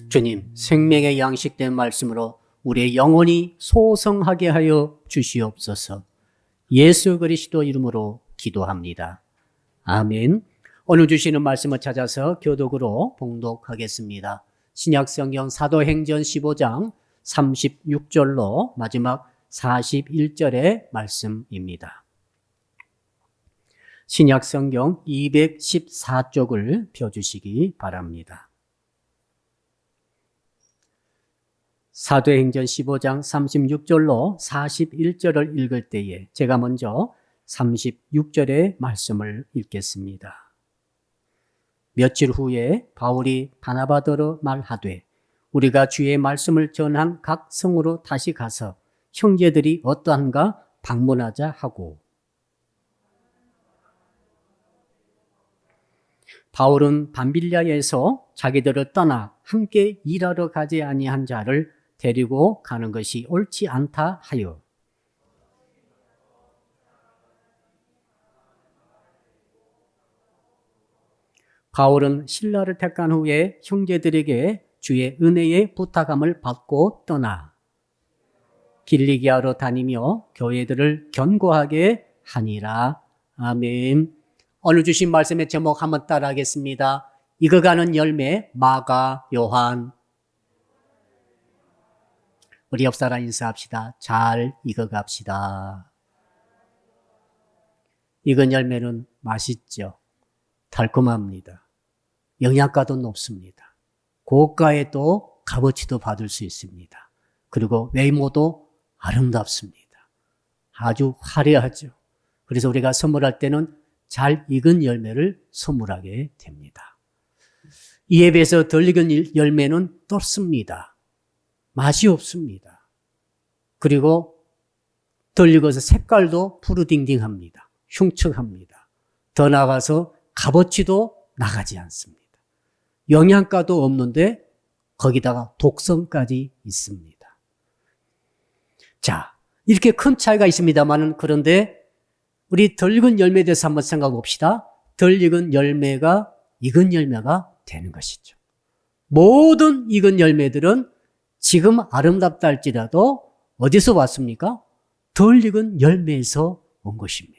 주님, 생명의 양식된 말씀으로 우리의 영혼이 소성하게 하여 주시옵소서. 예수 그리스도 이름으로 기도합니다. 아멘. 오늘 주시는 말씀을 찾아서 교독으로 봉독하겠습니다. 신약성경 사도행전 15장 36절로 마지막 41절의 말씀입니다. 신약성경 214쪽을 펴주시기 바랍니다. 사도행전 15장 36절로 41절을 읽을 때에 제가 먼저 36절의 말씀을 읽겠습니다. 며칠 후에 바울이 바나바더러 말하되 우리가 주의 말씀을 전한 각 성으로 다시 가서 형제들이 어떠한가 방문하자 하고, 바울은 밤빌리아에서 자기들을 떠나 함께 일하러 가지 아니한 자를 데리고 가는 것이 옳지 않다 하여 바울은 신라를 택한 후에 형제들에게 주의 은혜의 부탁함을 받고 떠나 길리기아로 다니며 교회들을 견고하게 하니라. 아멘. 오늘 주신 말씀의 제목 한번 따라하겠습니다. 익어가는 열매 마가 요한. 우리 옆 사람 인사합시다. 잘 익어갑시다. 익은 열매는 맛있죠. 달콤합니다. 영양가도 높습니다. 고가에 또 값어치도 받을 수 있습니다. 그리고 외모도 아름답습니다. 아주 화려하죠. 그래서 우리가 선물할 때는 잘 익은 열매를 선물하게 됩니다. 이에 비해서 덜 익은 열매는 떫습니다. 맛이 없습니다. 그리고 덜 익어서 색깔도 푸르딩딩합니다. 흉측합니다. 더 나아가서 값어치도 나가지 않습니다. 영양가도 없는데 거기다가 독성까지 있습니다. 자, 이렇게 큰 차이가 있습니다만 그런데 우리 덜 익은 열매에 대해서 한번 생각해 봅시다. 덜 익은 열매가 익은 열매가 되는 것이죠. 모든 익은 열매들은 지금 아름답다 할지라도 어디서 왔습니까? 덜 익은 열매에서 온 것입니다.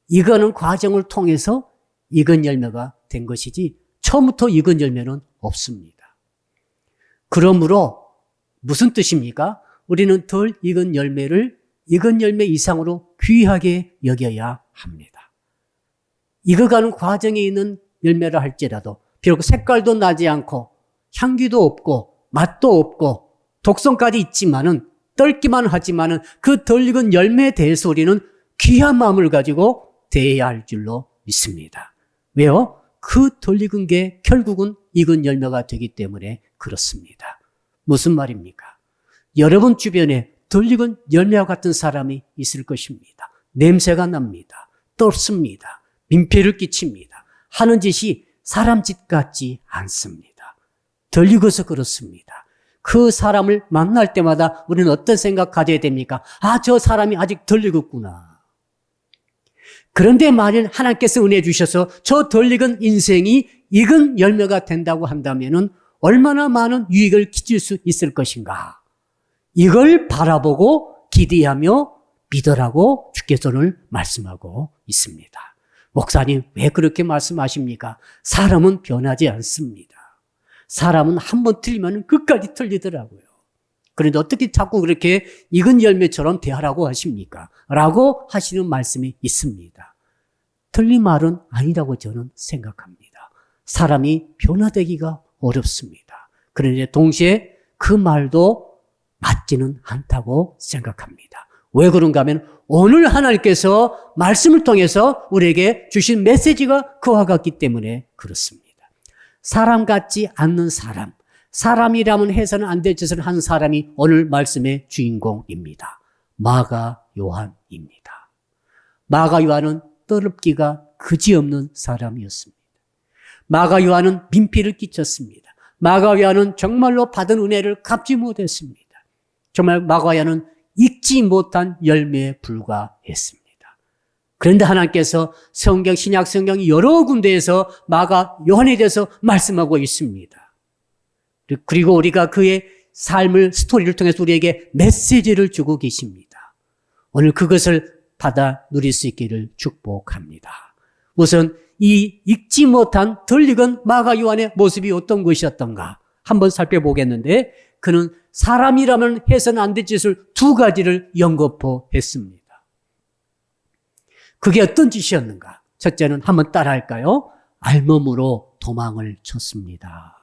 익어는 과정을 통해서 익은 열매가 된 것이지 처음부터 익은 열매는 없습니다. 그러므로 무슨 뜻입니까? 우리는 덜 익은 열매를 익은 열매 이상으로 귀하게 여겨야 합니다. 익어가는 과정에 있는 열매라 할지라도 비록 색깔도 나지 않고 향기도 없고 맛도 없고 독성까지 있지만은 떨기만 하지만은 그 덜 익은 열매에 대해서 우리는 귀한 마음을 가지고 대해야 할 줄로 믿습니다. 왜요? 그 덜 익은 게 결국은 익은 열매가 되기 때문에 그렇습니다. 무슨 말입니까? 여러분 주변에 덜 익은 열매와 같은 사람이 있을 것입니다. 냄새가 납니다. 떫습니다. 민폐를 끼칩니다. 하는 짓이 사람 짓 같지 않습니다. 덜 익어서 그렇습니다. 그 사람을 만날 때마다 우리는 어떤 생각 가져야 됩니까? 아, 저 사람이 아직 덜 익었구나. 그런데 만일 하나님께서 은혜 주셔서 저 덜 익은 인생이 익은 열매가 된다고 한다면은 얼마나 많은 유익을 끼칠 수 있을 것인가. 이걸 바라보고 기대하며 믿으라고 주께서 오늘 말씀하고 있습니다. 목사님, 왜 그렇게 말씀하십니까? 사람은 변하지 않습니다. 사람은 한번 틀리면 끝까지 틀리더라고요. 그런데 어떻게 자꾸 그렇게 익은 열매처럼 대하라고 하십니까? 라고 하시는 말씀이 있습니다. 틀린 말은 아니라고 저는 생각합니다. 사람이 변화되기가 어렵습니다. 그런데 동시에 그 말도 맞지는 않다고 생각합니다. 왜 그런가 하면 오늘 하나님께서 말씀을 통해서 우리에게 주신 메시지가 그와 같기 때문에 그렇습니다. 사람 같지 않는 사람, 사람이라면 해서는 안 될 짓을 한 사람이 오늘 말씀의 주인공입니다. 마가 요한입니다. 마가 요한은 떠럽기가 그지없는 사람이었습니다. 마가 요한은 민폐를 끼쳤습니다. 마가 요한은 정말로 받은 은혜를 갚지 못했습니다. 정말 마가 요한은 익지 못한 열매에 불과했습니다. 그런데 하나님께서 성경, 신약 성경 여러 군데에서 마가 요한에 대해서 말씀하고 있습니다. 그리고 우리가 그의 삶을, 스토리를 통해서 우리에게 메시지를 주고 계십니다. 오늘 그것을 받아 누릴 수 있기를 축복합니다. 우선 이 읽지 못한 덜 익은 마가 요한의 모습이 어떤 것이었던가 한번 살펴보겠는데, 그는 사람이라면 해서는 안 될 짓을 두 가지를 연거푸했습니다. 그게 어떤 짓이었는가? 첫째는 한번 따라할까요? 알몸으로 도망을 쳤습니다.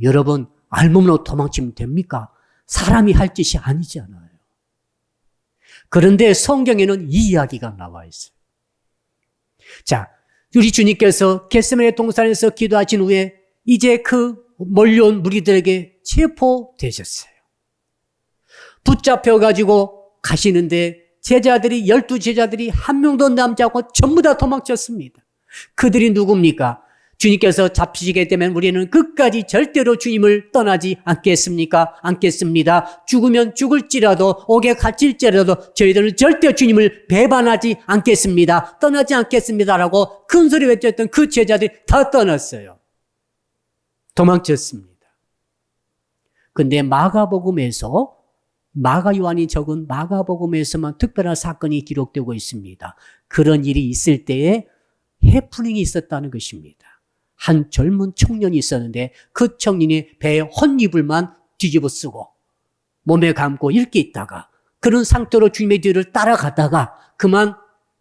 여러분, 알몸으로 도망치면 됩니까? 사람이 할 짓이 아니잖아요. 그런데 성경에는 이 이야기가 나와 있어요. 자, 우리 주님께서 겟세마네 동산에서 기도하신 후에 이제 그 몰려온 무리들에게 체포되셨어요. 붙잡혀가지고 가시는데 제자들이, 12제자들이 한 명도 남지 않고 전부 다 도망쳤습니다. 그들이 누굽니까? 주님께서 잡히시게 되면 우리는 끝까지 절대로 주님을 떠나지 않겠습니까? 않겠습니다. 죽으면 죽을지라도, 옥에 갇힐지라도 저희들은 절대 주님을 배반하지 않겠습니다. 떠나지 않겠습니다라고 큰 소리 외쳤던 그 제자들이 다 떠났어요. 도망쳤습니다. 근데 마가복음에서, 마가 요한이 적은 마가복음에서만 특별한 사건이 기록되고 있습니다. 그런 일이 있을 때에 해프닝이 있었다는 것입니다. 한 젊은 청년이 있었는데 그 청년이 배에 헛이불만 뒤집어 쓰고 몸에 감고 이렇게 있다가 그런 상태로 주님의 뒤를 따라가다가 그만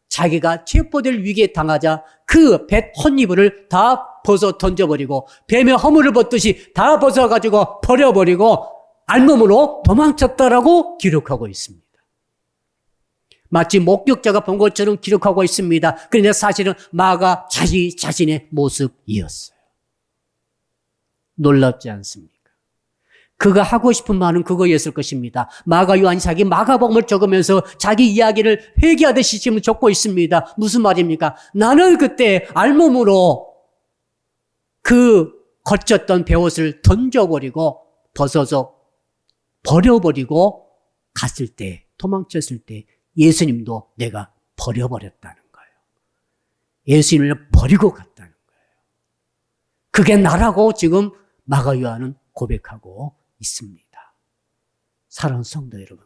자기가 체포될 위기에 당하자 그 배 헛이불을 다 벗어 던져버리고 뱀의 허물을 벗듯이 다 벗어가지고 버려버리고 알몸으로 도망쳤다라고 기록하고 있습니다. 마치 목격자가 본 것처럼 기록하고 있습니다. 그런데 사실은 마가 자신의 모습이었어요. 놀랍지 않습니까? 그가 하고 싶은 말은 그거였을 것입니다. 마가 요한이 자기 마가복음을 적으면서 자기 이야기를 회개하듯이 지금 적고 있습니다. 무슨 말입니까? 나는 그때 알몸으로 그 거쳤던 베옷을 던져버리고 벗어서 버려버리고 갔을 때, 도망쳤을 때 예수님도 내가 버려버렸다는 거예요. 예수님을 버리고 갔다는 거예요. 그게 나라고 지금 마가 요한은 고백하고 있습니다. 사랑하는 성도 여러분,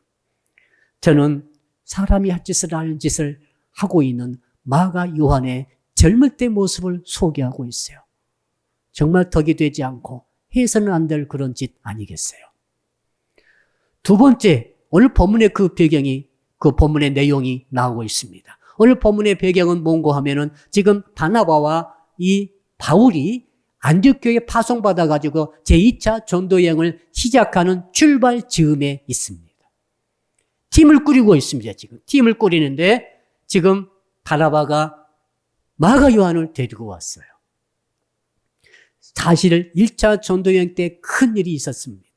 저는 사람이 할 짓을 하는 짓을 하고 있는 마가 요한의 젊을 때 모습을 소개하고 있어요. 정말 덕이 되지 않고 해서는 안 될 그런 짓 아니겠어요? 두 번째, 오늘 본문의 그 배경이, 그 본문의 내용이 나오고 있습니다. 오늘 본문의 배경은 뭔가 하면은 지금 바나바와 이 바울이 안디옥교에 파송받아가지고 제2차 전도여행을 시작하는 출발 즈음에 있습니다. 팀을 꾸리고 있습니다. 지금 팀을 꾸리는데 지금 바나바가 마가 요한을 데리고 왔어요. 사실 1차 전도여행 때 큰 일이 있었습니다.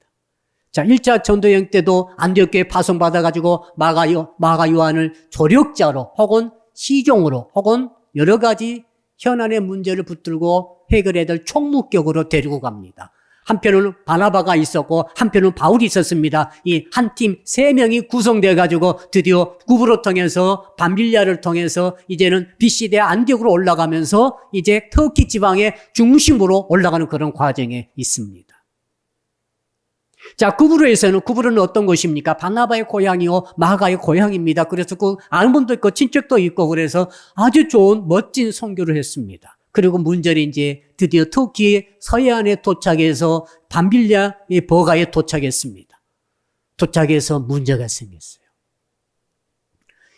자, 1차 전도여행 때도 안디옥교에 파송받아가지고 마가 요한을 조력자로 혹은 시종으로 혹은 여러 가지 현안의 문제를 붙들고 해결해야 될 총무격으로 데리고 갑니다. 한편은 바나바가 있었고 한편은 바울이 있었습니다. 이 한 팀 3명이 구성돼가지고 드디어 구브로 통해서 밤빌리아를 통해서 이제는 비시대 안디옥으로 올라가면서 이제 터키 지방의 중심으로 올라가는 그런 과정에 있습니다. 자, 구브로는 어떤 곳입니까? 바나바의 고향이요, 마가의 고향입니다. 그래서 그 아는 분도 있고 친척도 있고 그래서 아주 좋은 멋진 선교를 했습니다. 그리고 문제는 이제 드디어 터키의 서해안에 도착해서 밤빌리아의 버가에 도착했습니다. 도착해서 문제가 생겼어요.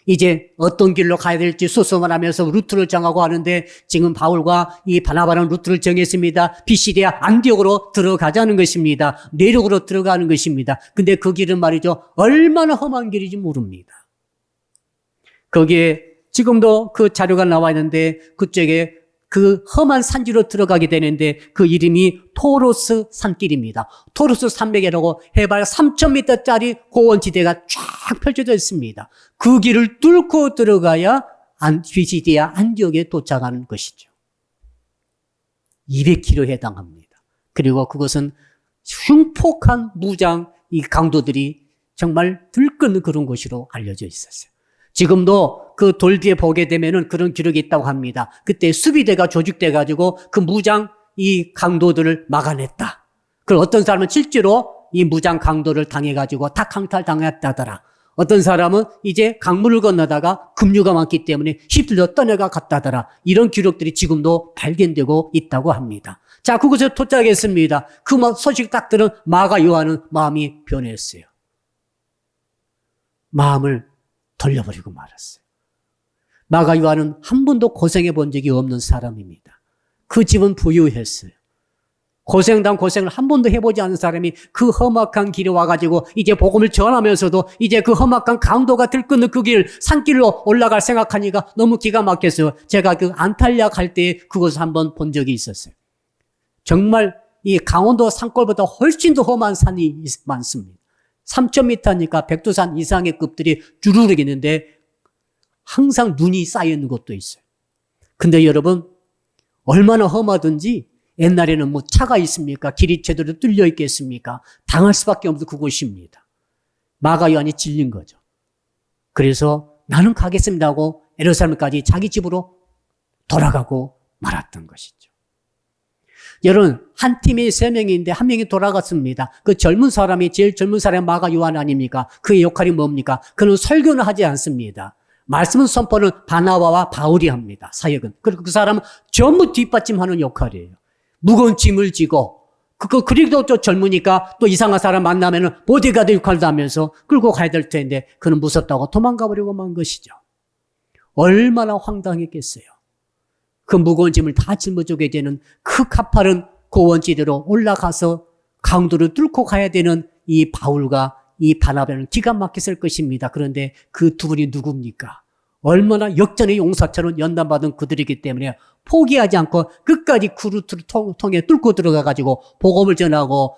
이제 어떤 길로 가야 될지 수소문 하면서 루트를 정하고 하는데 지금 바울과 이 바나바는 루트를 정했습니다. 비시디아 안디옥으로 들어가자는 것입니다. 내륙으로 들어가는 것입니다. 근데 그 길은 말이죠, 얼마나 험한 길인지 모릅니다. 거기에 지금도 그 자료가 나와 있는데 그쪽에 그 험한 산지로 들어가게 되는데 그 이름이 토로스 산길입니다. 토로스 산맥이라고 해발 3,000m짜리 고원지대가 쫙 펼쳐져 있습니다. 그 길을 뚫고 들어가야 비시디아 안디옥에 도착하는 것이죠. 200km에 해당합니다. 그리고 그것은 흉폭한 무장 이 강도들이 정말 들끓는 그런 곳으로 알려져 있었어요. 지금도 그 돌 뒤에 보게 되면은 그런 기록이 있다고 합니다. 그때 수비대가 조직돼가지고 그 무장 이 강도들을 막아냈다. 그리고 어떤 사람은 실제로 이 무장 강도를 당해가지고 다 강탈당했다더라. 어떤 사람은 이제 강물을 건너다가 급류가 많기 때문에 휩쓸려 떠내가 갔다더라. 이런 기록들이 지금도 발견되고 있다고 합니다. 자, 그곳에 도착했습니다. 그 소식 딱 들은 마가 요한은 마음이 변했어요. 마음을 돌려버리고 말았어요. 마가 요한은 한 번도 고생해 본 적이 없는 사람입니다. 그 집은 부유했어요. 고생당 고생을 한 번도 해보지 않은 사람이 그 험악한 길에 와가지고 이제 복음을 전하면서도 이제 그 험악한 강도가 들끓는 그 길, 산길로 올라갈 생각하니까 너무 기가 막혔어요. 제가 그 안탈리아 갈 때 그것을 한번 본 적이 있었어요. 정말 이 강원도 산골보다 훨씬 더 험한 산이 많습니다. 3,000m니까 백두산 이상의 급들이 주르륵 있는데 항상 눈이 쌓여 있는 곳도 있어요. 근데 여러분, 얼마나 험하든지 옛날에는 뭐 차가 있습니까? 길이 제대로 뚫려 있겠습니까? 당할 수밖에 없는 그곳입니다. 마가 요한이 질린 거죠. 그래서 나는 가겠습니다 하고 예루살렘까지 자기 집으로 돌아가고 말았던 것이죠. 여러분, 한 팀에 3명인데 한 명이 돌아갔습니다. 그 젊은 사람이 제일 젊은 사람이 마가 요한 아닙니까? 그의 역할이 뭡니까? 그는 설교는 하지 않습니다. 말씀 선포는 바나바와 바울이 합니다. 사역은. 그리고 그 사람은 전부 뒷받침하는 역할이에요. 무거운 짐을 지고 그리고 또 젊으니까 또 이상한 사람 만나면은 보디가드 역할도 하면서 끌고 가야 될 텐데 그는 무섭다고 도망가 버리고 만 것이죠. 얼마나 황당했겠어요. 그 무거운 짐을 다 짊어지게 되는 그 가파른 고원지대로 올라가서 강도를 뚫고 가야 되는 이 바울과 이 바나바는 기가 막혔을 것입니다. 그런데 그 두 분이 누굽니까? 얼마나 역전의 용사처럼 연단받은 그들이기 때문에 포기하지 않고 끝까지 그 루트를 통해 뚫고 들어가가지고 복음을 전하고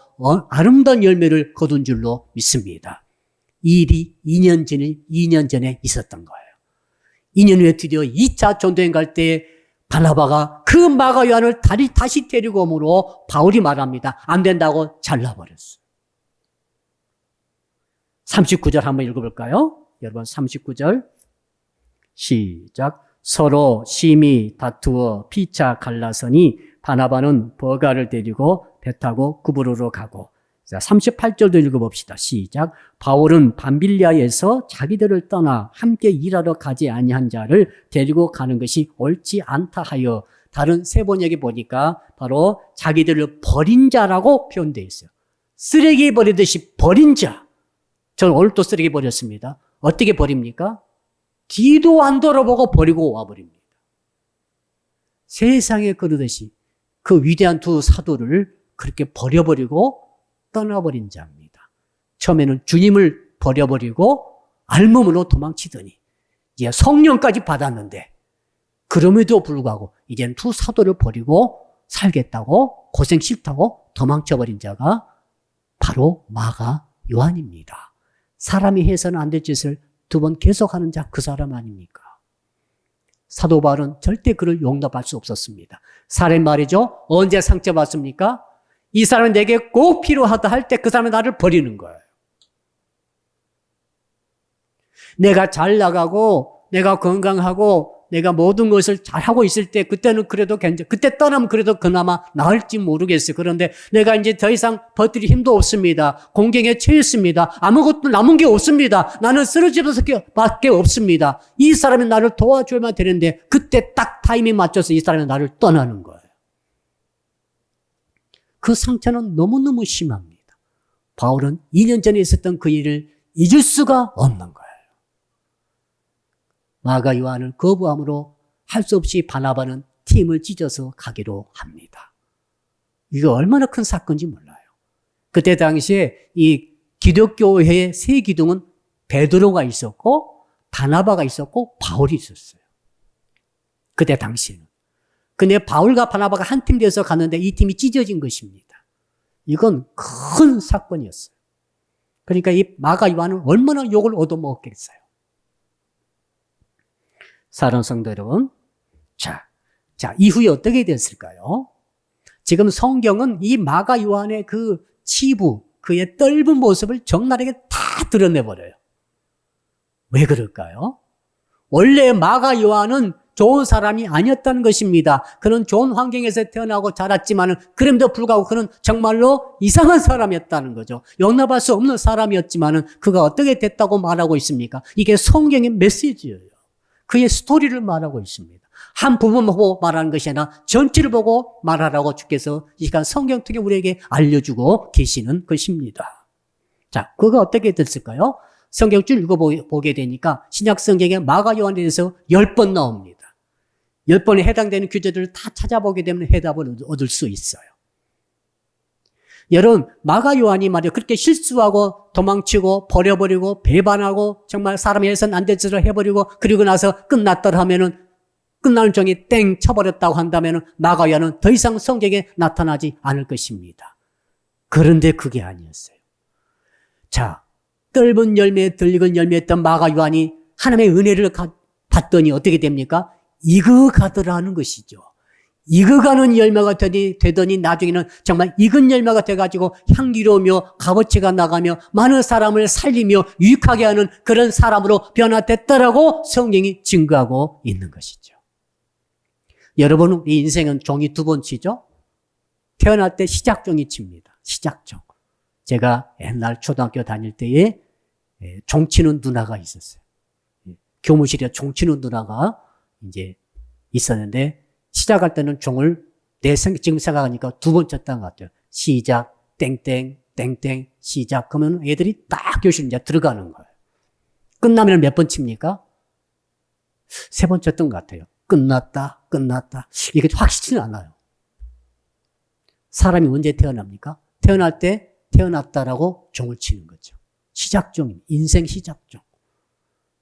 아름다운 열매를 거둔 줄로 믿습니다. 이 일이 2년 전에 있었던 거예요. 2년 후에 드디어 2차 전도여행 갈 때 바나바가 그 마가 요한을 다시 데리고 오므로 바울이 말합니다. 안 된다고 잘라버렸어요. 39절 한번 읽어볼까요? 여러분 39절 시작. 서로 심히 다투어 피차 갈라서니 바나바는 버가를 데리고 배 타고 구브로로 가고. 자, 38절도 읽어봅시다. 시작. 바울은 밤빌리아에서 자기들을 떠나 함께 일하러 가지 아니한 자를 데리고 가는 것이 옳지 않다 하여 다른 세번역에 보니까 바로 자기들을 버린 자라고 표현되어 있어요. 쓰레기 버리듯이 버린 자. 저는 오늘 또 쓰레기 버렸습니다. 어떻게 버립니까? 뒤도 안 돌아보고 버리고 와버립니다. 세상에 그러듯이 그 위대한 두 사도를 그렇게 버려버리고 떠나버린 자입니다. 처음에는 주님을 버려버리고 알몸으로 도망치더니 이제 성령까지 받았는데 그럼에도 불구하고 이제는 두 사도를 버리고 살겠다고 고생 싫다고 도망쳐버린 자가 바로 마가 요한입니다. 사람이 해서는 안 될 짓을 두 번 계속하는 자 그 사람 아닙니까? 사도 바울은 절대 그를 용납할 수 없었습니다. 사람 말이죠. 언제 상처받습니까? 이 사람이 내게 꼭 필요하다 할 때 그 사람이 나를 버리는 거예요. 내가 잘 나가고 내가 건강하고 내가 모든 것을 잘하고 있을 때 그때는 그래도 그때 떠나면 그래도 그나마 나을지 모르겠어요. 그런데 내가 이제 더 이상 버틸 힘도 없습니다. 공경에 처했습니다. 아무것도 남은 게 없습니다. 나는 쓰러지면서 밖에 없습니다. 이 사람이 나를 도와줘야만 되는데 그때 딱 타이밍 맞춰서 이 사람이 나를 떠나는 거예요. 그 상처는 너무너무 심합니다. 바울은 2년 전에 있었던 그 일을 잊을 수가 없는 거예요. 마가 요한을 거부함으로 할 수 없이 바나바는 팀을 찢어서 가기로 합니다. 이거 얼마나 큰 사건인지 몰라요. 그때 당시에 이 기독교회의 세 기둥은 베드로가 있었고 바나바가 있었고 바울이 있었어요. 그때 당시에는. 근데 바울과 바나바가 한 팀 돼서 갔는데 이 팀이 찢어진 것입니다. 이건 큰 사건이었어요. 그러니까 이 마가 요한은 얼마나 욕을 얻어먹었겠어요. 사랑하는 성도 여러분, 자, 이후에 어떻게 됐을까요? 지금 성경은 이 마가 요한의 그 치부, 그의 떫은 모습을 적나라하게 다 드러내버려요. 왜 그럴까요? 원래 마가 요한은 좋은 사람이 아니었다는 것입니다. 그는 좋은 환경에서 태어나고 자랐지만은 그럼에도 불구하고 그는 정말로 이상한 사람이었다는 거죠. 용납할 수 없는 사람이었지만은 그가 어떻게 됐다고 말하고 있습니까? 이게 성경의 메시지예요. 그의 스토리를 말하고 있습니다. 한 부분 보고 말하는 것이 아니라 전체를 보고 말하라고 주께서 이 시간 성경 통해 우리에게 알려주고 계시는 것입니다. 자, 그가 어떻게 됐을까요? 성경 쭉 읽어보게 되니까 신약 성경에 마가 요한에 대해서 10번 나옵니다. 10번에 해당되는 규제들을 다 찾아보게 되면 해답을 얻을 수 있어요. 여러분, 마가 요한이 말이요, 그렇게 실수하고 도망치고 버려버리고 배반하고 정말 사람이 해서는 안 될 짓을 해버리고 그리고 나서 끝났더라 하면은 끝나는 종이 땡 쳐버렸다고 한다면은 마가 요한은 더 이상 성경에 나타나지 않을 것입니다. 그런데 그게 아니었어요. 자, 떫은 열매, 덜 익은 열매였던 마가 요한이 하나님의 은혜를 받더니 어떻게 됩니까? 익어가더라는 것이죠. 익어가는 열매가 되더니 나중에는 정말 익은 열매가 돼가지고 향기로우며 값어치가 나가며 많은 사람을 살리며 유익하게 하는 그런 사람으로 변화됐다라고 성경이 증거하고 있는 것이죠. 여러분, 우리 인생은 종이 두 번 치죠? 태어날 때 시작종이 칩니다. 시작종. 제가 옛날 초등학교 다닐 때에 종치는 누나가 있었어요. 교무실에 종치는 누나가 이제 있었는데 시작할 때는 종을 지금 생각하니까 두 번 쳤던 것 같아요. 시작, 땡땡, 땡땡, 시작. 그러면 애들이 딱 교실 이제 들어가는 거예요. 끝나면 몇 번 칩니까? 세 번 쳤던 것 같아요. 끝났다, 끝났다. 이게 확실치는 않아요. 사람이 언제 태어납니까? 태어날 때 태어났다라고 종을 치는 거죠. 시작종, 인생 시작종.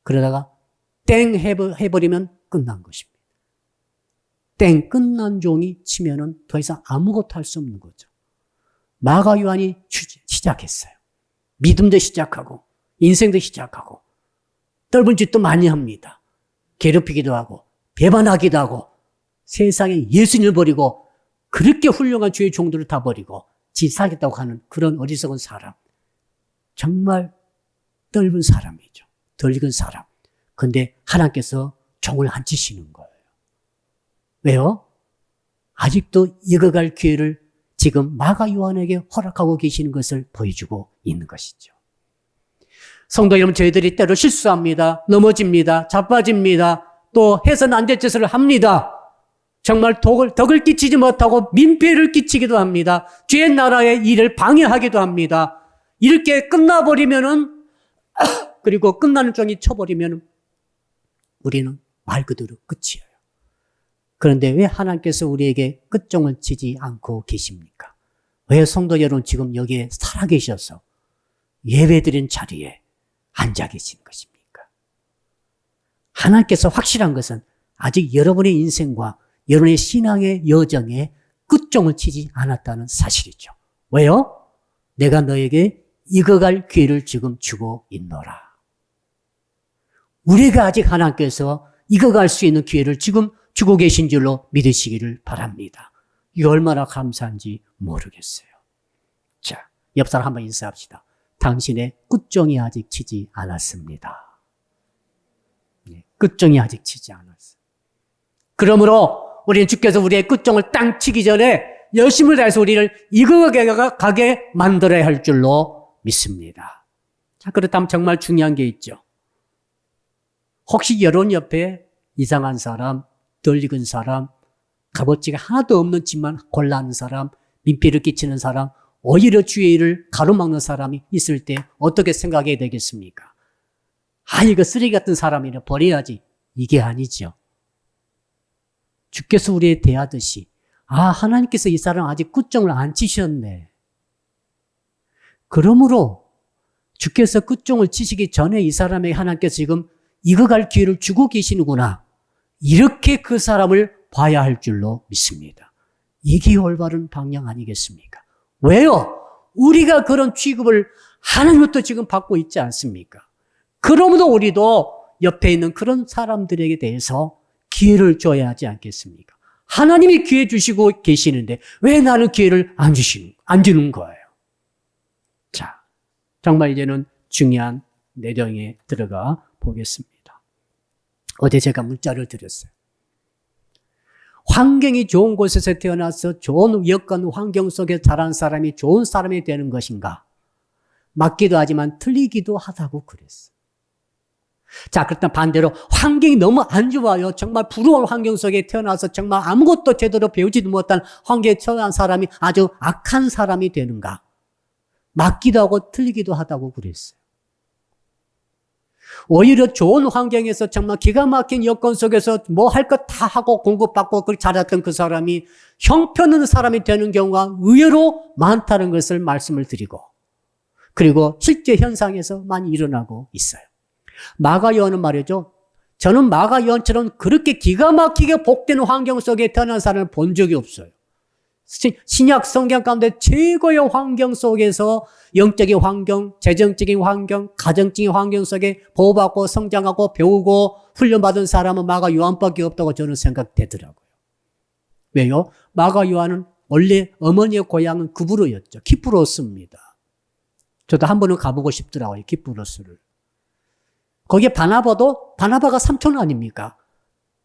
그러다가 땡 해버리면 끝난 것입니다. 땡 끝난 종이 치면은 더 이상 아무것도 할 수 없는 거죠. 마가 요한이 시작했어요. 믿음도 시작하고 인생도 시작하고 떫은 짓도 많이 합니다. 괴롭히기도 하고 배반하기도 하고 세상에 예수님을 버리고 그렇게 훌륭한 주의 종들을 다 버리고 지 살겠다고 하는 그런 어리석은 사람. 정말 떫은 사람이죠. 덜 익은 사람. 근데 하나님께서 종을 안 치시는 거예요. 왜요? 아직도 익어갈 기회를 지금 마가 요한에게 허락하고 계시는 것을 보여주고 있는 것이죠. 성도 여러분, 저희들이 때로 실수합니다. 넘어집니다. 자빠집니다. 또 해서는 안 될 짓을 합니다. 정말 덕을 끼치지 못하고 민폐를 끼치기도 합니다. 주의 나라의 일을 방해하기도 합니다. 이렇게 끝나버리면은 그리고 끝나는 종이 쳐버리면은 우리는 말 그대로 끝이에요. 그런데 왜 하나님께서 우리에게 끝종을 치지 않고 계십니까? 왜 성도 여러분 지금 여기에 살아계셔서 예배드린 자리에 앉아 계신 것입니까? 하나님께서 확실한 것은 아직 여러분의 인생과 여러분의 신앙의 여정에 끝종을 치지 않았다는 사실이죠. 왜요? 내가 너에게 익어갈 기회를 지금 주고 있노라. 우리가 아직 하나님께서 익어갈 수 있는 기회를 지금 주고 계신 줄로 믿으시기를 바랍니다. 이게 얼마나 감사한지 모르겠어요. 자, 옆 사람 한번 인사합시다. 당신의 끝종이 아직 치지 않았습니다. 끝종이 아직 치지 않았어요. 그러므로 우리는 주께서 우리의 끝종을 땅 치기 전에 열심을 다해서 우리를 익어가게 만들어야 할 줄로 믿습니다. 자, 그렇다면 정말 중요한 게 있죠. 혹시 여러분 옆에 이상한 사람, 덜 익은 사람, 값어치가 하나도 없는 짓만 골라하는 사람, 민폐를 끼치는 사람, 오히려 주의 일을 가로막는 사람이 있을 때 어떻게 생각해야 되겠습니까? 아, 이거 쓰레기 같은 사람이라 버려야지. 이게 아니죠. 주께서 우리에 대하듯이 아, 하나님께서 이 사람 아직 끝종을 안 치셨네. 그러므로 주께서 끝종을 치시기 전에 이 사람에게 하나님께서 지금 익어갈 기회를 주고 계시는구나. 이렇게 그 사람을 봐야 할 줄로 믿습니다. 이게 올바른 방향 아니겠습니까? 왜요? 우리가 그런 취급을 하나님부터 지금 받고 있지 않습니까? 그러므로 우리도 옆에 있는 그런 사람들에게 대해서 기회를 줘야 하지 않겠습니까? 하나님이 기회 주시고 계시는데 왜 나는 기회를 안 주는 거예요? 자, 정말 이제는 중요한 내용에 들어가 보겠습니다. 어제 제가 문자를 드렸어요. 환경이 좋은 곳에서 태어나서 좋은 여건 환경 속에 자란 사람이 좋은 사람이 되는 것인가? 맞기도 하지만 틀리기도 하다고 그랬어요. 자, 그렇다면 반대로 환경이 너무 안 좋아요. 정말 부러운 환경 속에 태어나서 정말 아무것도 제대로 배우지도 못한 환경에 태어난 사람이 아주 악한 사람이 되는가? 맞기도 하고 틀리기도 하다고 그랬어요. 오히려 좋은 환경에서 정말 기가 막힌 여건 속에서 뭐 할 것 다 하고 공급받고 그렇게 자랐던 그 사람이 형편없는 사람이 되는 경우가 의외로 많다는 것을 말씀을 드리고, 그리고 실제 현상에서 많이 일어나고 있어요. 마가 요한은 말이죠. 저는 마가 요한처럼 그렇게 기가 막히게 복된 환경 속에 태어난 사람을 본 적이 없어요. 신약 성경 가운데 최고의 환경 속에서 영적인 환경, 재정적인 환경, 가정적인 환경 속에 보호받고 성장하고 배우고 훈련받은 사람은 마가 요한밖에 없다고 저는 생각되더라고요. 왜요? 마가 요한은 원래 어머니의 고향은 구브로였죠. 키프로스입니다. 저도 한 번은 가보고 싶더라고요. 키프로스를. 거기에 바나바가 삼촌 아닙니까?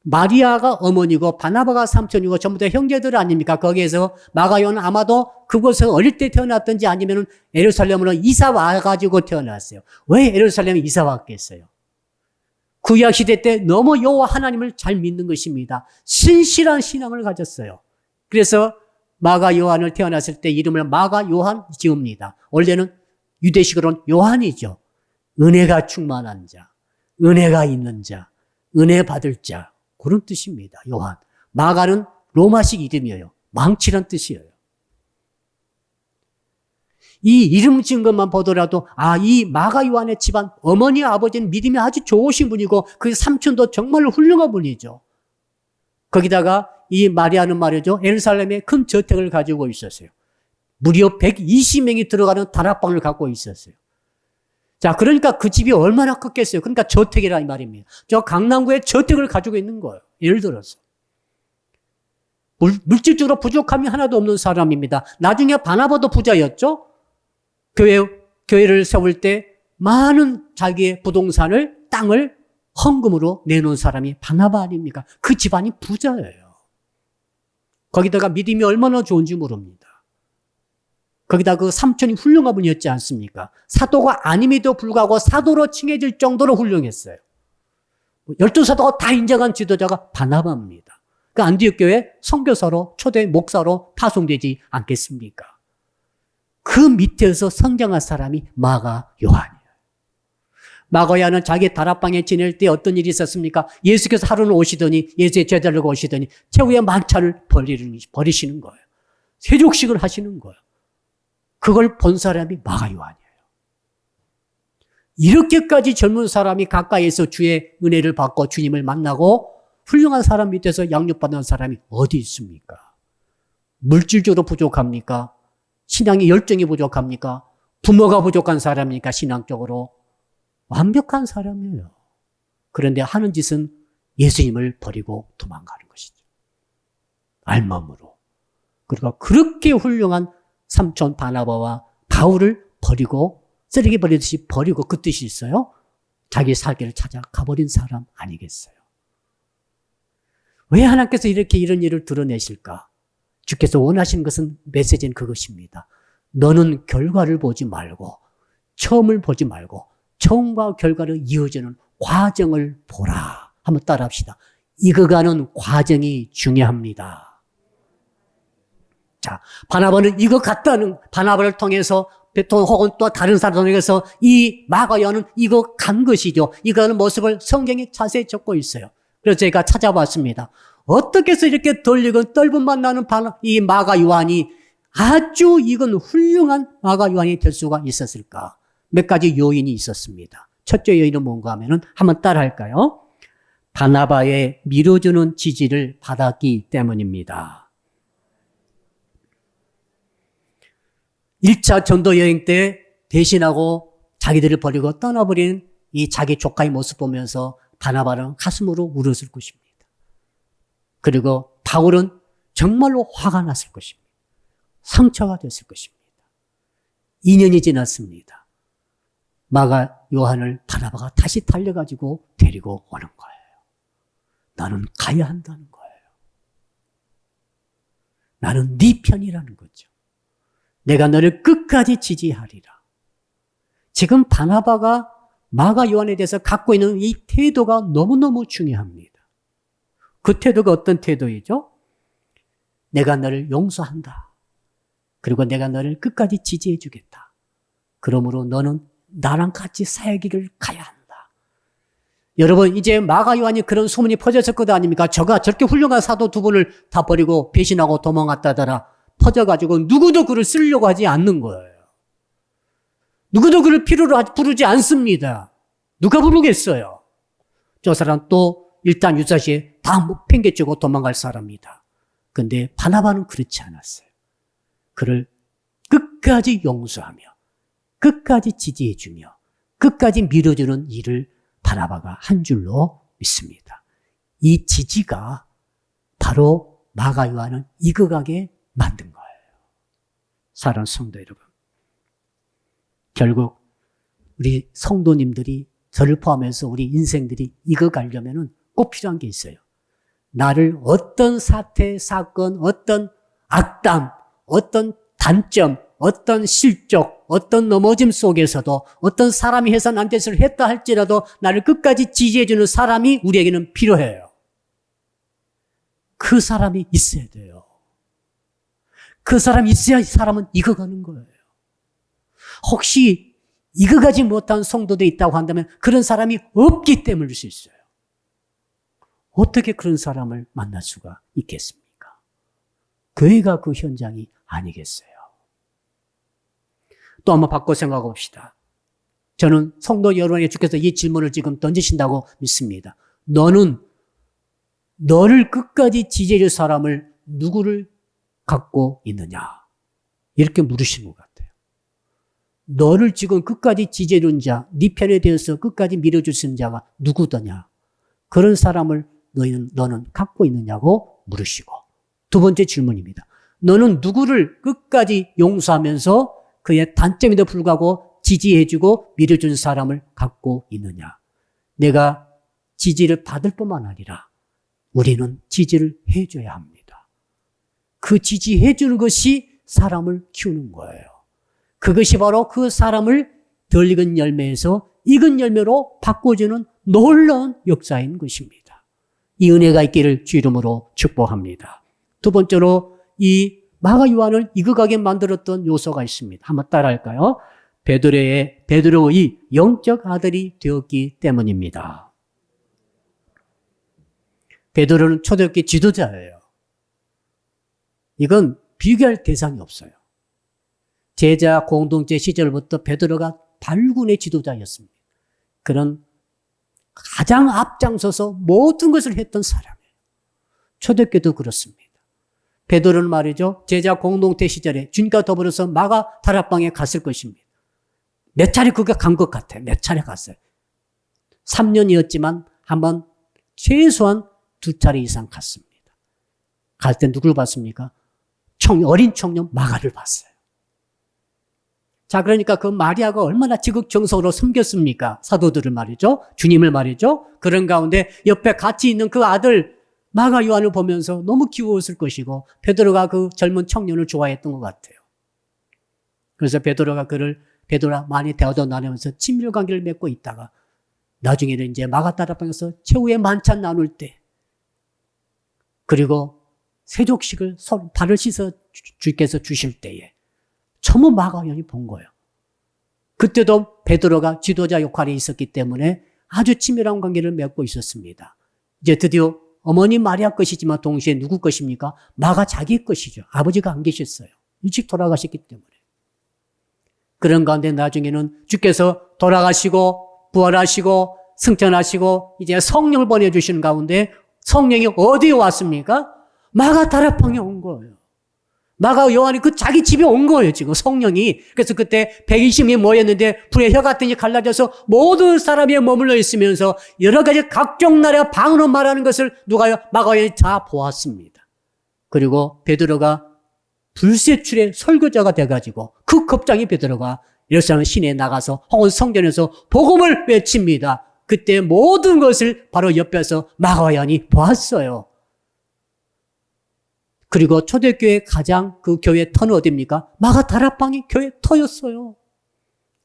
마리아가 어머니고 바나바가 삼촌이고 전부 다 형제들 아닙니까? 거기에서 마가 요한은 아마도 그곳에서 어릴 때 태어났던지 아니면 예루살렘으로 이사 와가지고 태어났어요. 왜 예루살렘에 이사 왔겠어요? 구약 시대 때 너무 여호와 하나님을 잘 믿는 것입니다. 신실한 신앙을 가졌어요. 그래서 마가 요한을 태어났을 때 이름을 마가 요한 지읍니다. 원래는 유대식으로는 요한이죠. 은혜가 충만한 자, 은혜가 있는 자, 은혜 받을 자, 그런 뜻입니다. 요한. 마가는 로마식 이름이에요. 망치란 뜻이에요. 이 이름 지은 것만 보더라도 이 마가 요한의 집안 어머니 아버지는 믿음이 아주 좋으신 분이고 그 삼촌도 정말로 훌륭한 분이죠. 거기다가 이 마리아는 말이죠. 예루살렘에 큰 저택을 가지고 있었어요. 무려 120명이 들어가는 다락방을 갖고 있었어요. 자, 그러니까 그 집이 얼마나 컸겠어요. 그러니까 저택이라 이 말입니다. 저 강남구에 저택을 가지고 있는 거예요. 예를 들어서. 물질적으로 부족함이 하나도 없는 사람입니다. 나중에 바나바도 부자였죠. 교회를 세울 때 많은 자기의 부동산을, 땅을 헌금으로 내놓은 사람이 바나바 아닙니까? 그 집안이 부자예요. 거기다가 믿음이 얼마나 좋은지 모릅니다. 거기다 그 삼촌이 훌륭한 분이었지 않습니까? 사도가 아님에도 불구하고 사도로 칭해질 정도로 훌륭했어요. 12사도가 다 인정한 지도자가 바나바입니다. 그 안디옥 교회 선교사로 초대 목사로 파송되지 않겠습니까? 그 밑에서 성장한 사람이 마가 요한이에요. 마가 요한은 자기 다락방에 지낼 때 어떤 일이 있었습니까? 예수께서 하루는 오시더니 예수의 제자들과 오시더니 최후의 만찬을 버리시는 거예요. 세족식을 하시는 거예요. 그걸 본 사람이 마가 요한이에요. 이렇게까지 젊은 사람이 가까이에서 주의 은혜를 받고 주님을 만나고 훌륭한 사람 밑에서 양육받는 사람이 어디 있습니까? 물질적으로 부족합니까? 신앙의 열정이 부족합니까? 부모가 부족한 사람이니까 신앙적으로 완벽한 사람이에요. 그런데 하는 짓은 예수님을 버리고 도망가는 것이죠. 알몸으로. 그리고 그렇게 훌륭한 삼촌 바나바와 바울을 버리고 쓰레기 버리듯이 버리고 그 뜻이 있어요. 자기 살기를 찾아 가버린 사람 아니겠어요? 왜 하나님께서 이렇게 이런 일을 드러내실까? 주께서 원하시는 것은 메시지는 그것입니다. 너는 결과를 보지 말고 처음을 보지 말고 처음과 결과를 이어지는 과정을 보라. 한번 따라합시다. 익어가는 과정이 중요합니다. 자, 바나바는 이거 같다는 바나바를 통해서 혹은 또 다른 사람을 통해서 이 마가 요한은 이거 간 것이죠. 이거는 모습을 성경에 자세히 적고 있어요. 그래서 제가 찾아봤습니다. 어떻게 해서 이렇게 덜리건 떫은맛 나는 이 마가 요한이 아주 이건 훌륭한 마가 요한이 될 수가 있었을까? 몇 가지 요인이 있었습니다. 첫째 요인은 뭔가 하면은 한번 따라 할까요? 바나바의 밀어주는 지지를 받았기 때문입니다. 1차 전도 여행 때 배신하고 자기들을 버리고 떠나버린 이 자기 조카의 모습 보면서 바나바는 가슴으로 울었을 것입니다. 그리고 바울은 정말로 화가 났을 것입니다. 상처가 됐을 것입니다. 2년이 지났습니다. 마가 요한을 바나바가 다시 달려가지고 데리고 오는 거예요. 나는 가야 한다는 거예요. 나는 네 편이라는 거죠. 내가 너를 끝까지 지지하리라. 지금 바나바가 마가 요한에 대해서 갖고 있는 이 태도가 너무너무 중요합니다. 그 태도가 어떤 태도이죠? 내가 너를 용서한다. 그리고 내가 너를 끝까지 지지해 주겠다. 그러므로 너는 나랑 같이 사역을 가야 한다. 여러분, 이제 마가 요한이 그런 소문이 퍼졌을 것 아닙니까? 저가 저렇게 훌륭한 사도 두 분을 다 버리고 배신하고 도망갔다더라 퍼져가지고 누구도 그를 쓰려고 하지 않는 거예요. 누구도 그를 필요로 부르지 않습니다. 누가 부르겠어요? 저 사람 또 일단 유사시에 다 팽개치고 도망갈 사람이다. 근데 바나바는 그렇지 않았어요. 그를 끝까지 용서하며 끝까지 지지해주며 끝까지 밀어주는 일을 바나바가 한 줄로 믿습니다. 이 지지가 바로 마가 요한을 익어가게 만든 거예요. 사랑하는 성도 여러분, 결국 우리 성도님들이 저를 포함해서 우리 인생들이 익어가려면 꼭 필요한 게 있어요. 나를 어떤 사태, 사건, 어떤 악담, 어떤 단점, 어떤 실족, 어떤 넘어짐 속에서도 어떤 사람이 해서는 안 돼서 했다 할지라도 나를 끝까지 지지해주는 사람이 우리에게는 필요해요. 그 사람이 있어야 돼요. 그 사람이 있어야 이 사람은 익어가는 거예요. 혹시 익어가지 못한 성도도 있다고 한다면 그런 사람이 없기 때문일 수 있어요. 어떻게 그런 사람을 만날 수가 있겠습니까? 교회가 그 현장이 아니겠어요. 또 한번 바꿔 생각해 봅시다. 저는 성도 여러분에게 주께서 이 질문을 지금 던지신다고 믿습니다. 너는 너를 끝까지 지지해줄 사람을 누구를 갖고 있느냐? 이렇게 물으시는 것 같아요. 너를 지금 끝까지 지지해준 자, 네 편에 대해서 끝까지 밀어줄 수 있는 자가 누구더냐? 그런 사람을 너는 갖고 있느냐고 물으시고, 두 번째 질문입니다. 너는 누구를 끝까지 용서하면서 그의 단점에도 불구하고 지지해주고 밀어준 사람을 갖고 있느냐? 내가 지지를 받을 뿐만 아니라 우리는 지지를 해줘야 합니다. 그 지지해주는 것이 사람을 키우는 거예요. 그것이 바로 그 사람을 덜 익은 열매에서 익은 열매로 바꿔주는 놀라운 역사인 것입니다. 이 은혜가 있기를 주 이름으로 축복합니다. 두 번째로 이 마가 요한을 익어가게 만들었던 요소가 있습니다. 한번 따라할까요? 베드로의 영적 아들이 되었기 때문입니다. 베드로는 초대교회 지도자예요. 이건 비교할 대상이 없어요. 제자 공동체 시절부터 베드로가 발군의 지도자였습니다. 그런 가장 앞장서서 모든 것을 했던 사람이에요. 초대교회도 그렇습니다. 베드로는 말이죠. 제자 공동체 시절에 주님과 더불어서 마가 다락방에 갔을 것입니다. 몇 차례 그가 간 것 같아요. 몇 차례 갔어요. 3년이었지만 한번 최소한 2차례 이상 갔습니다. 갈 때 누굴 봤습니까? 어린 청년 마가를 봤어요. 자, 그러니까 그 마리아가 얼마나 지극정성으로 섬겼습니까? 사도들을 말이죠. 주님을 말이죠. 그런 가운데 옆에 같이 있는 그 아들 마가 요한을 보면서 너무 귀여웠을 것이고 베드로가 그 젊은 청년을 좋아했던 것 같아요. 그래서 베드로가 많이 대화도 나누면서 친밀 관계를 맺고 있다가 나중에는 이제 마가 다락방에서 최후의 만찬 나눌 때 그리고 세족식을 발을 씻어 주께서 주실 때에 전부 마가 요한이 본 거예요. 그때도 베드로가 지도자 역할이 있었기 때문에 아주 친밀한 관계를 맺고 있었습니다. 이제 드디어 어머니 마리아 것이지만 동시에 누구 것입니까? 마가 자기 것이죠. 아버지가 안 계셨어요. 일찍 돌아가셨기 때문에. 그런 가운데 나중에는 주께서 돌아가시고 부활하시고 승천하시고 이제 성령을 보내주시는 가운데 성령이 어디에 왔습니까? 마가 다락방에 온 거예요. 마가 요한이 그 자기 집에 온 거예요, 지금 성령이. 그래서 그때 120명이 모였는데 불에 혀 같은 게 갈라져서 모든 사람이 머물러 있으면서 여러 가지 각종 나라 방언으로 말하는 것을 누가요? 마가 요한이 다 보았습니다. 그리고 베드로가 불세출의 설교자가 돼가지고 그 겁장이 베드로가 예루살렘 시내에 나가서 혹은 성전에서 복음을 외칩니다. 그때 모든 것을 바로 옆에서 마가 요한이 보았어요. 그리고 초대교회 가장 그 교회 터는 어디입니까? 마가 다락방이 교회 터였어요.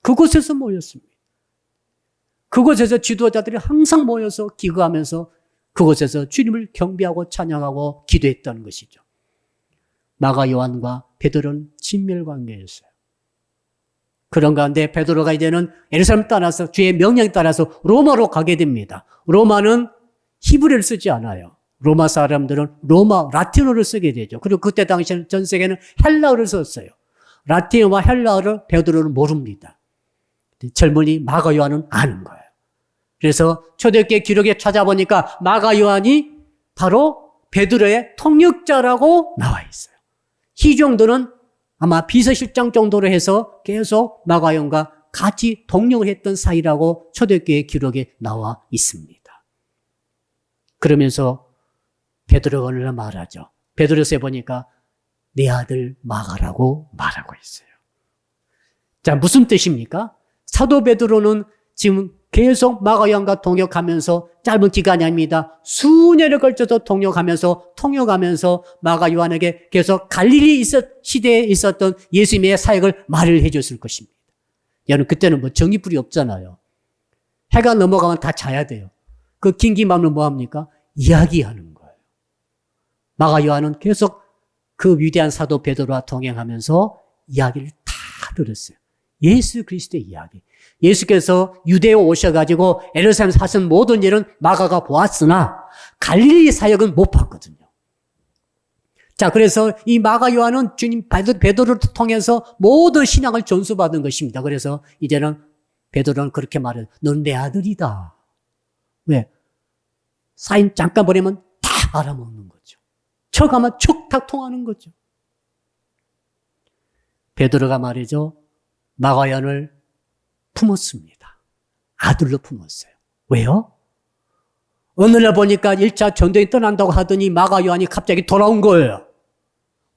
그곳에서 모였습니다. 그곳에서 지도자들이 항상 모여서 기거하면서 그곳에서 주님을 경배하고 찬양하고 기도했다는 것이죠. 마가 요한과 베드로는 친밀관계였어요. 그런 가운데 베드로가 이제는 예루살렘 떠나서 주의 명령에 따라서 로마로 가게 됩니다. 로마는 히브리를 쓰지 않아요. 로마 사람들은 라틴어를 쓰게 되죠. 그리고 그때 당시에는 전 세계는 헬라어를 썼어요. 라틴어와 헬라어를 베드로는 모릅니다. 젊은이 마가 요한은 아는 거예요. 그래서 초대교회 기록에 찾아보니까 마가 요한이 바로 베드로의 통역자라고 나와 있어요. 이 정도는 아마 비서실장 정도로 해서 계속 마가 요한과 같이 동역을 했던 사이라고 초대교회 기록에 나와 있습니다. 그러면서 베드로가 어느 날 말하죠. 베드로서에 보니까 내 아들 마가라고 말하고 있어요. 자, 무슨 뜻입니까? 사도 베드로는 지금 계속 마가 요한과 동역하면서 짧은 기간이 아닙니다. 수년에 걸쳐서 통역하면서 마가 요한에게 계속 갈릴리 시대에 있었던 예수님의 사역을 말을 해줬을 것입니다. 여러분, 그때는 뭐 전기불이 없잖아요. 해가 넘어가면 다 자야 돼요. 그 긴 기만은 뭐합니까? 이야기하는 거예요. 마가 요한은 계속 그 위대한 사도 베드로와 동행하면서 이야기를 다 들었어요. 예수 그리스도의 이야기. 예수께서 유대에 오셔가지고 예루살렘에서 하신 모든 일은 마가가 보았으나 갈릴리 사역은 못 봤거든요. 자, 그래서 이 마가 요한은 주님 베드로를 통해서 모든 신앙을 전수받은 것입니다. 그래서 이제는 베드로는 그렇게 말해요. 넌 내 아들이다. 왜? 사인 잠깐 보내면 다 알아먹는 거죠. 척하면 척탁 통하는 거죠. 베드로가 말이죠. 마가 요한을 품었습니다. 아들로 품었어요. 왜요? 어느 날 보니까 1차 전도에 떠난다고 하더니 마가 요한이 갑자기 돌아온 거예요.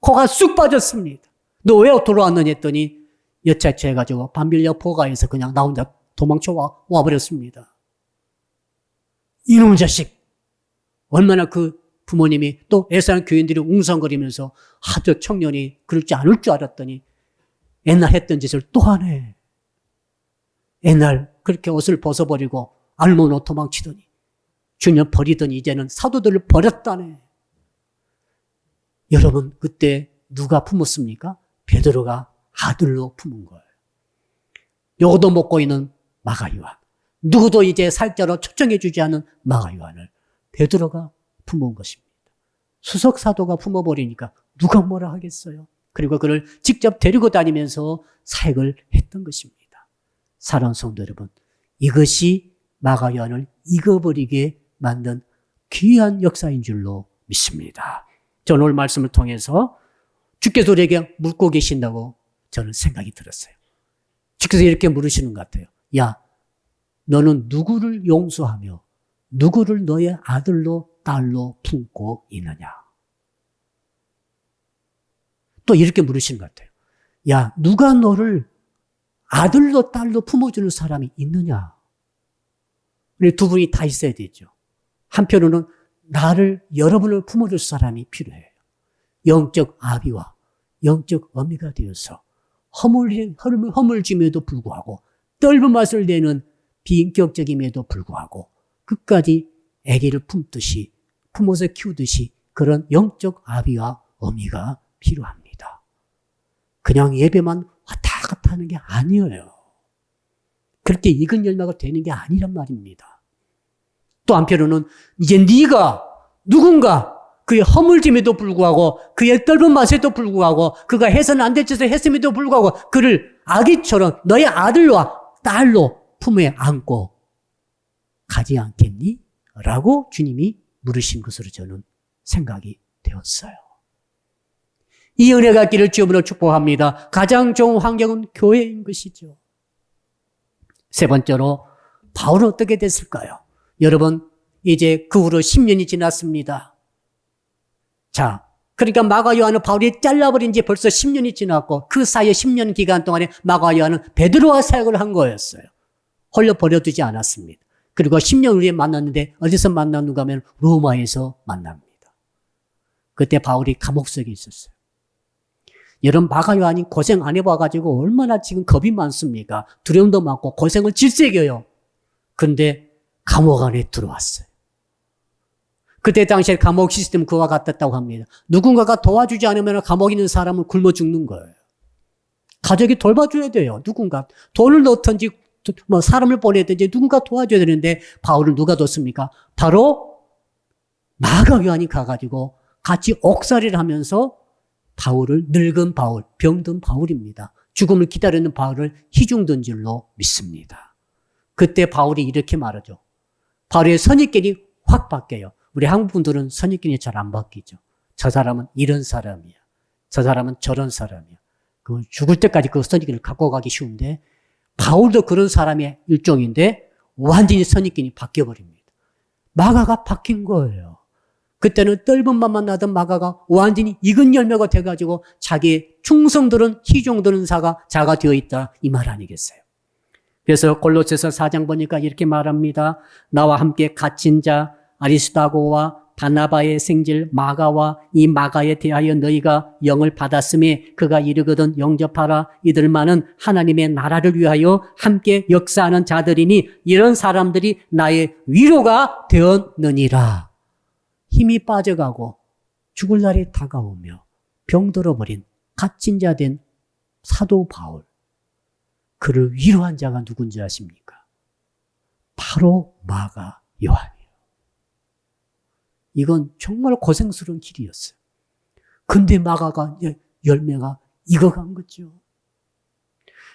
코가 쑥 빠졌습니다. 너 왜 돌아왔느냐 했더니 여차취해가지고 밤빌려 포가에서 그냥 나 혼자 도망쳐 와버렸습니다. 이놈 자식! 얼마나 그 부모님이 또 예산 교인들이 웅성거리면서 저 청년이 그럴 줄 않을 줄 알았더니 옛날 했던 짓을 또 하네. 옛날 그렇게 옷을 벗어버리고 알모노 도망치더니 주님 버리더니 이제는 사도들을 버렸다네. 여러분, 그때 누가 품었습니까? 베드로가 아들로 품은 거예요. 요거도 먹고 있는 마가 요한. 누구도 이제 살자로 초청해 주지 않은 마가 요한을 베드로가 품은 것입니다. 수석 사도가 품어버리니까 누가 뭐라 하겠어요? 그리고 그를 직접 데리고 다니면서 사역을 했던 것입니다. 사랑하는 성도 여러분, 이것이 마가 요한을 잊어버리게 만든 귀한 역사인 줄로 믿습니다. 저는 오늘 말씀을 통해서 주께서 우리에게 묻고 계신다고 저는 생각이 들었어요. 주께서 이렇게 물으시는 것 같아요. 야, 너는 누구를 용서하며 누구를 너의 아들로 딸로 품고 있느냐? 또 이렇게 물으시는 것 같아요. 야, 누가 너를 아들로 딸로 품어주는 사람이 있느냐? 우리 두 분이 다 있어야 되죠. 한편으로는 나를, 여러분을 품어줄 사람이 필요해요. 영적 아비와 영적 어미가 되어서 허물짐에도 불구하고 떫은 맛을 내는 비인격적임에도 불구하고 끝까지 아기를 품듯이 품어서 키우듯이 그런 영적 아비와 어미가 필요합니다. 그냥 예배만 왔다 갔다 하는 게 아니에요. 그렇게 익은 열매가 되는 게 아니란 말입니다. 또 한편으로는 이제 네가 누군가 그의 허물짐에도 불구하고 그의 떫은 맛에도 불구하고 그가 해서는 안 될 짓을 했음에도 불구하고 그를 아기처럼 너의 아들과 딸로 품에 안고 가지 않겠니? 라고 주님이 물으신 것으로 저는 생각이 되었어요. 이 은혜가 있기를 주님으로 축복합니다. 가장 좋은 환경은 교회인 것이죠. 세 번째로 바울은 어떻게 됐을까요? 여러분, 이제 그 후로 10년이 지났습니다. 자, 그러니까 마가 요한은 바울이 잘라버린 지 벌써 10년이 지났고 그 사이에 10년 기간 동안에 마가 요한은 베드로와 사역을 한 거였어요. 홀려 버려두지 않았습니다. 그리고 10년 후에 만났는데 어디서 만났는가 하면 로마에서 만납니다. 그때 바울이 감옥 속에 있었어요. 여러분 마가 요한이 고생 안 해봐가지고 얼마나 지금 겁이 많습니까? 두려움도 많고 고생을 질색여요. 근데 감옥 안에 들어왔어요. 그때 당시에 감옥 시스템 그와 같았다고 합니다. 누군가가 도와주지 않으면 감옥에 있는 사람은 굶어 죽는 거예요. 가족이 돌봐줘야 돼요. 누군가 돈을 넣든지 뭐 사람을 보내든지 누군가 도와줘야 되는데 바울을 누가 뒀습니까? 바로 마가 요한이 가가지고 같이 옥살이를 하면서 바울을 늙은 바울, 병든 바울입니다. 죽음을 기다리는 바울을 희중된 줄로 믿습니다. 그때 바울이 이렇게 말하죠. 바울의 선입견이 확 바뀌어요. 우리 한국 분들은 선입견이 잘 안 바뀌죠. 저 사람은 이런 사람이야. 저 사람은 저런 사람이야. 그 죽을 때까지 그 선입견을 갖고 가기 쉬운데 바울도 그런 사람의 일종인데 완전히 선입견이 바뀌어버립니다. 마가가 바뀐 거예요. 그때는 떫은 맛만 나던 마가가 완전히 익은 열매가 돼가지고 자기의 충성들은 희종들은 자가 되어 있다 이 말 아니겠어요. 그래서 골로새서 4장 보니까 이렇게 말합니다. 나와 함께 갇힌 자 아리스다고와 바나바의 생질 마가와 이 마가에 대하여 너희가 영을 받았음에 그가 이르거든 영접하라. 이들만은 하나님의 나라를 위하여 함께 역사하는 자들이니 이런 사람들이 나의 위로가 되었느니라. 힘이 빠져가고 죽을 날이 다가오며 병들어버린 갇힌 자 된 사도 바울. 그를 위로한 자가 누군지 아십니까? 바로 마가 요한이에요. 이건 정말 고생스러운 길이었어요. 근데 마가가 열매가 익어간 거죠.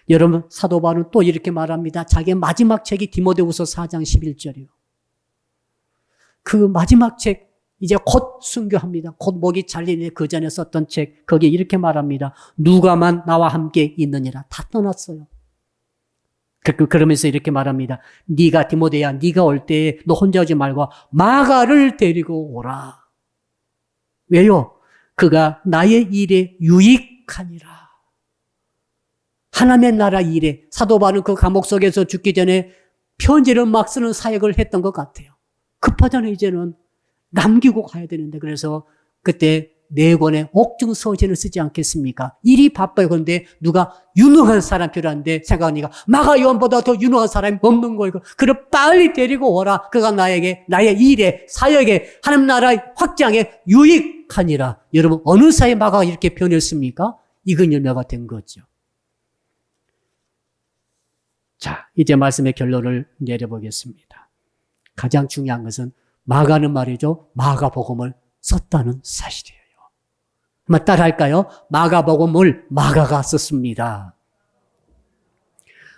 여러분 사도 바울은 또 이렇게 말합니다. 자기의 마지막 책이 디모데후서 4장 11절이요. 그 마지막 책 이제 곧 순교합니다. 곧 목이 잘리네 그 전에 썼던 책 거기에 이렇게 말합니다. 누가만 나와 함께 있느니라. 다 떠났어요. 그러면서 이렇게 말합니다. 네가 디모데야 네가 올 때 너 혼자 오지 말고 마가를 데리고 오라. 왜요? 그가 나의 일에 유익하니라. 하나님의 나라 일에 사도 바울은 그 감옥 속에서 죽기 전에 편지를 막 쓰는 사역을 했던 것 같아요. 급하잖아요. 이제는 남기고 가야 되는데 그래서 그때 4권의 옥중 서신을 쓰지 않겠습니까? 일이 바빠요. 그런데 누가 유능한 사람 필요한데 생각하니까 마가 요한보다 더 유능한 사람이 없는 거예요. 그를 빨리 데리고 오라. 그가 나에게 나의 일에 사역에 하나님 나라의 확장에 유익하니라. 여러분 어느 사이에 마가가 이렇게 변했습니까? 익은 열매가 된 거죠. 자, 이제 말씀의 결론을 내려보겠습니다. 가장 중요한 것은 마가는 말이죠. 마가복음을 썼다는 사실이에요. 한번 따라할까요? 마가복음을 마가가 썼습니다.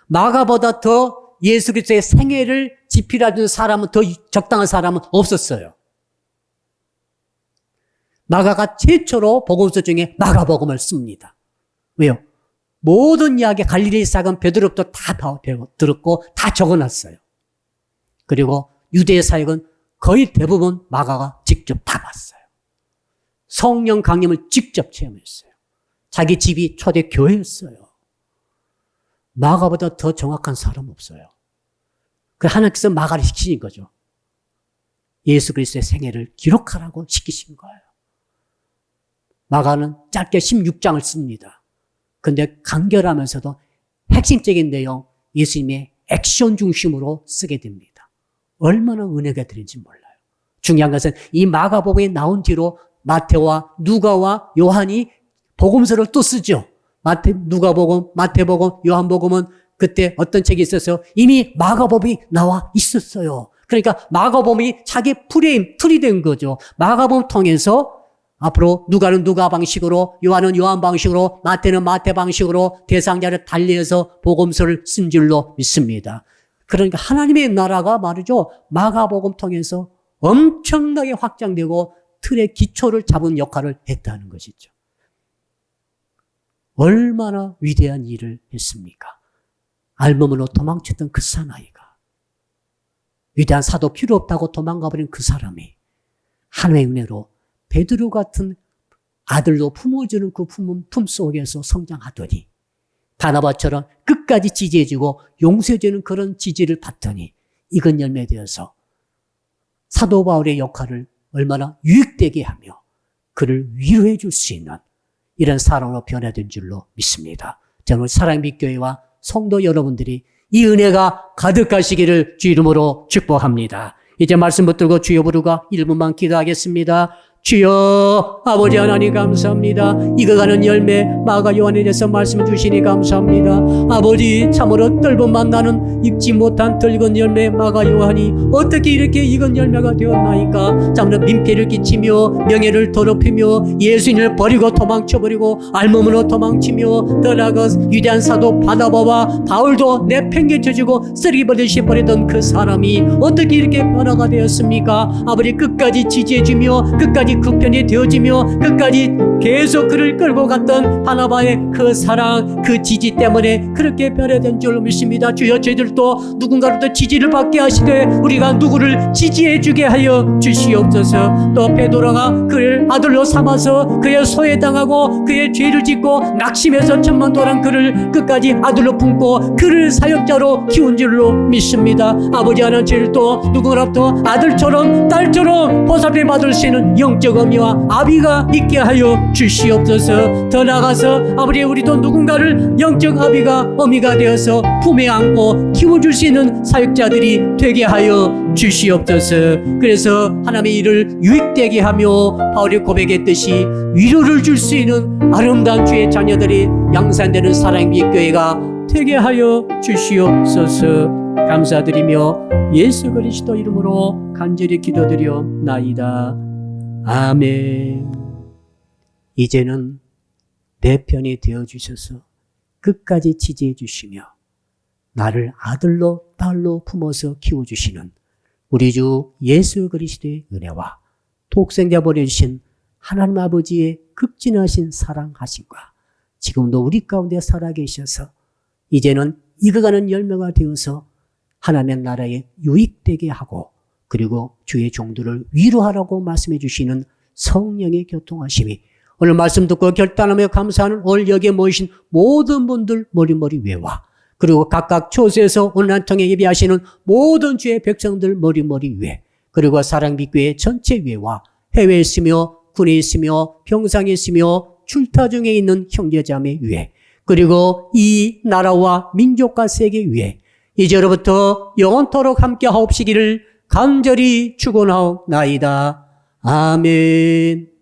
마가보다 더 예수 그리스도의 생애를 지필하는 사람은 더 적당한 사람은 없었어요. 마가가 최초로 복음서 중에 마가복음을 씁니다. 왜요? 모든 이야기 갈릴리 사건 베드로부터 다 들었고 다 적어놨어요. 그리고 유대 사역은 거의 대부분 마가가 직접 다 봤어요. 성령 강림을 직접 체험했어요. 자기 집이 초대 교회였어요. 마가보다 더 정확한 사람 없어요. 그 하나님께서 마가를 시키신 거죠. 예수 그리스도의 생애를 기록하라고 시키신 거예요. 마가는 짧게 16장을 씁니다. 근데 간결하면서도 핵심적인 내용 예수님의 액션 중심으로 쓰게 됩니다. 얼마나 은혜가 되는지 몰라요. 중요한 것은 이 마가복음이 나온 뒤로 마태와 누가와 요한이 복음서를 또 쓰죠. 누가복음, 마태복음, 요한복음은 그때 어떤 책이 있었어요? 이미 마가복음이 나와 있었어요. 그러니까 마가복음이 자기 틀이 된 거죠. 마가복음 통해서 앞으로 누가는 누가 방식으로, 요한은 요한 방식으로, 마태는 마태 방식으로 대상자를 달리해서 복음서를 쓴 줄로 믿습니다. 그러니까 하나님의 나라가 말이죠. 마가복음 통해서 엄청나게 확장되고 틀의 기초를 잡은 역할을 했다는 것이죠. 얼마나 위대한 일을 했습니까? 알몸으로 도망쳤던 그 사나이가 위대한 사도 필요 없다고 도망가버린 그 사람이 하나님의 은혜로 베드로 같은 아들로 품어주는 그 품 속에서 성장하더니 바나바처럼 끝까지 지지해주고 용서해주는 그런 지지를 받더니 익은 열매 되어서 사도 바울의 역할을 얼마나 유익되게 하며 그를 위로해 줄 수 있는 이런 사랑으로 변화된 줄로 믿습니다. 저는 사랑빛교회와 성도 여러분들이 이 은혜가 가득하시기를 주 이름으로 축복합니다. 이제 말씀 붙들고 주여 부르고 1분만 기도하겠습니다. 주여 아버지 하나님 감사합니다. 익어가는 열매 마가 요한에 대해서 말씀 주시니 감사합니다. 아버지 참으로 뜰분만 나는 익지 못한 덜익은 열매 마가 요한이 어떻게 이렇게 익은 열매가 되었나이까. 참으로 민폐를 끼치며 명예를 더럽히며 예수님을 버리고 도망쳐버리고 알몸으로 도망치며 더 나아가 위대한 사도 바나바와 바울도 내팽개쳐주고 쓰레기 버리듯이 버리던 그 사람이 어떻게 이렇게 변화가 되었습니까? 아버지 끝까지 지지해주며 끝까지 국편이 되어지며 끝까지 계속 그를 끌고 갔던 바나바의 그 사랑, 그 지지 때문에 그렇게 변화된 줄로 믿습니다. 주여 저희들도 누군가로부터 지지를 받게 하시되 우리가 누구를 지지해주게 하여 주시옵소서. 또 베드로가 그를 아들로 삼아서 그의 소외당하고 그의 죄를 짓고 낙심해서 천만도란 그를 끝까지 아들로 품고 그를 사역자로 키운 줄로 믿습니다. 아버지 하나님 저희들도 누구로부터 아들처럼 딸처럼 보살핌 받을 수 있는 영적 어미와 아비가 있게 하여 주시옵소서. 더 나아가서 아버지 우리도 누군가를 영적 아비가 어미가 되어서 품에 안고 키워줄 수 있는 사역자들이 되게 하여 주시옵소서. 그래서 하나님의 일을 유익되게 하며 바울이 고백했듯이 위로를 줄 수 있는 아름다운 주의 자녀들이 양산되는 사랑의 교회가 되게 하여 주시옵소서. 감사드리며 예수 그리스도 이름으로 간절히 기도드리옵나이다. 아멘. 이제는 내 편이 되어주셔서 끝까지 지지해 주시며 나를 아들로 딸로 품어서 키워주시는 우리 주 예수 그리스도의 은혜와 독생자 보내주신 하나님 아버지의 극진하신 사랑하심과 지금도 우리 가운데 살아계셔서 이제는 익어가는 열매가 되어서 하나님의 나라에 유익되게 하고 그리고 주의 종들을 위로하라고 말씀해 주시는 성령의 교통하심이 오늘 말씀 듣고 결단하며 감사하는 오늘 여기에 모이신 모든 분들 머리머리 위에와 그리고 각각 초소에서 오늘 한 통에 예배하시는 모든 주의 백성들 머리머리 위에 그리고 사랑빛교회 전체 위에와 해외에 있으며 군에 있으며 평상에 있으며 출타 중에 있는 형제자매 위에 그리고 이 나라와 민족과 세계 위에 이제로부터 영원토록 함께 하옵시기를 간절히 축원하옵나이다. 아멘.